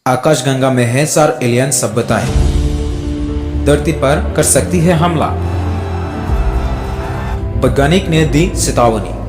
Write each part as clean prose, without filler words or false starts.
आकाशगंगा में है 4 एलियन सभ्यताएं, धरती पर कर सकती है हमला। वैज्ञानिक ने दी चेतावनी।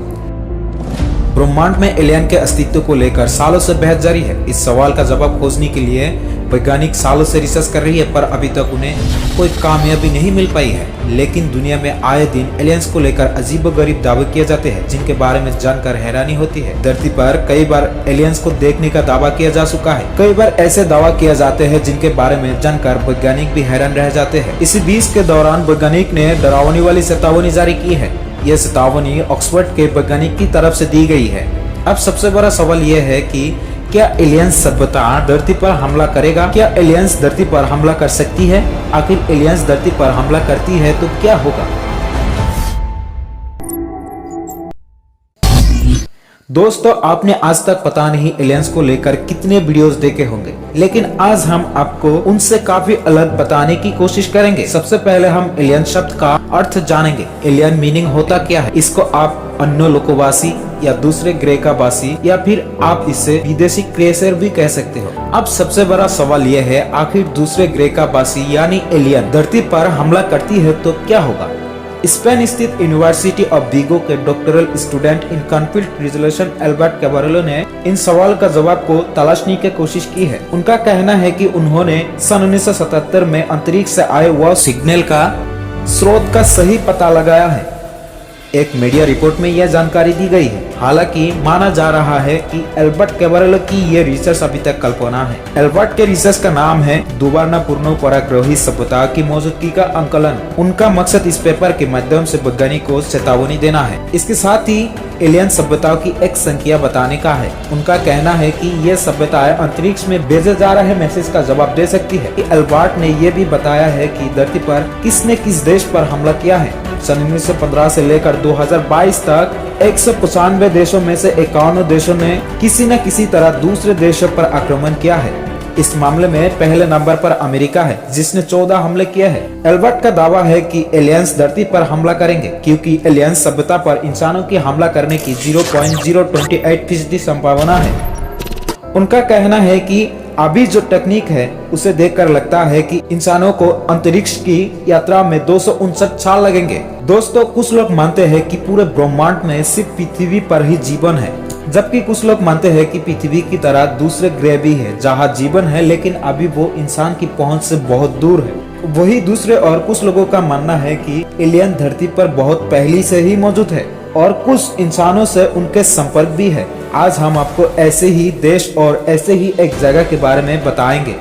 ब्रह्मांड में एलियन के अस्तित्व को लेकर सालों से बहस जारी है। इस सवाल का जवाब खोजने के लिए वैज्ञानिक सालों से रिसर्च कर रही है, पर अभी तक उन्हें कोई कामयाबी नहीं मिल पाई है। लेकिन दुनिया में आए दिन एलियंस को लेकर अजीबोगरीब दावे किए जाते हैं, जिनके बारे में जानकर हैरानी होती है। धरती पर कई बार एलियंस को देखने का दावा किया जा चुका है। कई बार ऐसे दावा किए जाते हैं जिनके बारे में जानकर वैज्ञानिक भी हैरान रह जाते हैं। इसी बीच के दौरान वैज्ञानिक ने डरावनी वाली चेतावनी जारी की है। यह चेतावनी ऑक्सफोर्ड के वैज्ञानिक की तरफ से दी गई है। अब सबसे बड़ा सवाल यह है कि क्या एलियंस सभ्यता धरती पर हमला करेगा? क्या एलियंस धरती पर हमला कर सकती है? आखिर एलियंस धरती पर हमला करती है तो क्या होगा? दोस्तों, आपने आज तक पता नहीं एलियंस को लेकर कितने वीडियोस देखे होंगे, लेकिन आज हम आपको उनसे काफी अलग बताने की कोशिश करेंगे। सबसे पहले हम एलियन शब्द का अर्थ जानेंगे। एलियन मीनिंग होता क्या है? इसको आप अन्य लोकवासी या दूसरे ग्रह का वासी या फिर आप इसे विदेशी क्रेसर भी कह सकते हो। अब सबसे बड़ा सवाल यह है, आखिर दूसरे ग्रह का वासी यानी एलियन धरती पर हमला करती है तो क्या होगा? स्पेन स्थित यूनिवर्सिटी ऑफ विगो के doctoral student in conflict resolution Albert Caballero ने इन सवाल का जवाब को तलाशने की कोशिश की है। उनका कहना है कि उन्होंने सन 1977 में अंतरिक्ष से आए वह सिग्नल का स्रोत का सही पता लगाया है। एक मीडिया रिपोर्ट में यह जानकारी दी गई है। हालांकि माना जा रहा है कि एल्बर्ट कैबारेलो की ये रिसर्च अभी तक कल्पना है। एल्बर्ट के रिसर्च का नाम है दुबारा पूर्ण पराग्रही सभ्यता की मौजूदगी का आंकलन। उनका मकसद इस पेपर के माध्यम से वैज्ञानिक को चेतावनी देना है। इसके साथ ही एलियन सभ्यताओं की एक संख्या बताने का है। उनका कहना है कि ये सभ्यताएं अंतरिक्ष में भेजे जा रहे मैसेज का जवाब दे सकती है। एल्बर्ट ने यह भी बताया है कि धरती पर किसने किस देश पर हमला किया है। सन 1915 से लेकर 2022 तक 195 देशों में से 51 देशों ने किसी न किसी तरह दूसरे देशों पर आक्रमण किया है। इस मामले में पहले नंबर पर अमेरिका है, जिसने 14 हमले किए हैं। एल्बर्ट का दावा है कि एलियंस धरती पर हमला करेंगे, क्योंकि एलियंस सभ्यता पर इंसानों की हमला करने की 0.028% संभावना है। उनका कहना है कि अभी जो टेक्निक है उसे देखकर लगता है कि इंसानों को अंतरिक्ष की यात्रा में 259 साल लगेंगे। दोस्तों, कुछ लोग मानते हैं कि पूरे ब्रह्मांड में सिर्फ पृथ्वी पर ही जीवन है, जबकि कुछ लोग मानते हैं कि पृथ्वी की तरह दूसरे ग्रह भी है जहां जीवन है, लेकिन अभी वो इंसान की पहुंच से बहुत दूर है। वही दूसरे और कुछ लोगों का मानना है कि एलियन धरती पर बहुत पहले से ही मौजूद है और कुछ इंसानों से उनके संपर्क भी है। आज हम आपको ऐसे ही देश और ऐसे ही एक जगह के बारे में बताएंगे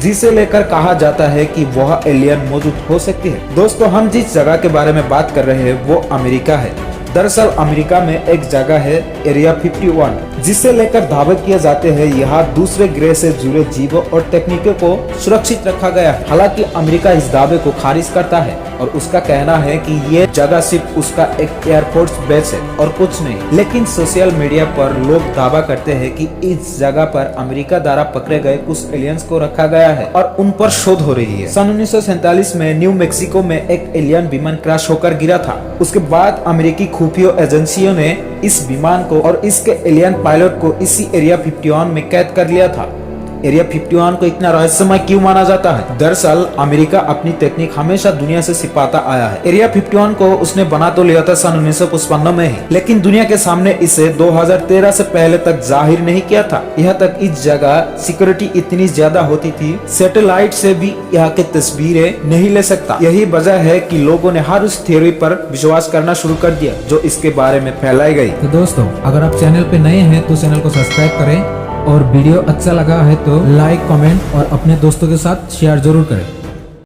जिसे लेकर कहा जाता है कि वह एलियन मौजूद हो सकती है। दोस्तों, हम जिस जगह के बारे में बात कर रहे हैं वो अमेरिका है। दरअसल अमेरिका में एक जगह है एरिया 51, जिसे लेकर दावे किए जाते हैं यहाँ दूसरे ग्रह से जुड़े जीवों और तकनीकों को सुरक्षित रखा गया है। हालांकि अमेरिका इस दावे को खारिज करता है और उसका कहना है कि ये जगह सिर्फ उसका एक एयरफोर्स बेस है और कुछ नहीं। लेकिन सोशल मीडिया पर लोग दावा करते हैं कि इस जगह पर अमेरिका द्वारा पकड़े गए कुछ एलियंस को रखा गया है और उन पर शोध हो रही है। सन 1947 में न्यू मैक्सिको में एक एलियन विमान क्रैश होकर गिरा था। उसके बाद अमेरिकी खुफिया एजेंसियों ने इस विमान को और इसके एलियन पायलट को इसी एरिया 51 में कैद कर लिया था। एरिया 51 को इतना रहस्यमय क्यों माना जाता है? दरअसल अमेरिका अपनी टेक्निक हमेशा दुनिया से छिपाता आया है। एरिया 51 को उसने बना तो लिया था सन 1955 में ही, लेकिन दुनिया के सामने इसे 2013 से पहले तक जाहिर नहीं किया था। यहाँ तक इस जगह सिक्योरिटी इतनी ज्यादा होती थी, सैटेलाइट से भी यहाँ की तस्वीरें नहीं ले सकता। यही वजह है कि लोगों ने हर उस थ्योरी पर विश्वास करना शुरू कर दिया जो इसके बारे में फैलाई गई। तो दोस्तों, अगर आप चैनल पे नए हैं तो चैनल को सब्सक्राइब करें और वीडियो अच्छा लगा है तो लाइक, कमेंट और अपने दोस्तों के साथ शेयर जरूर करें।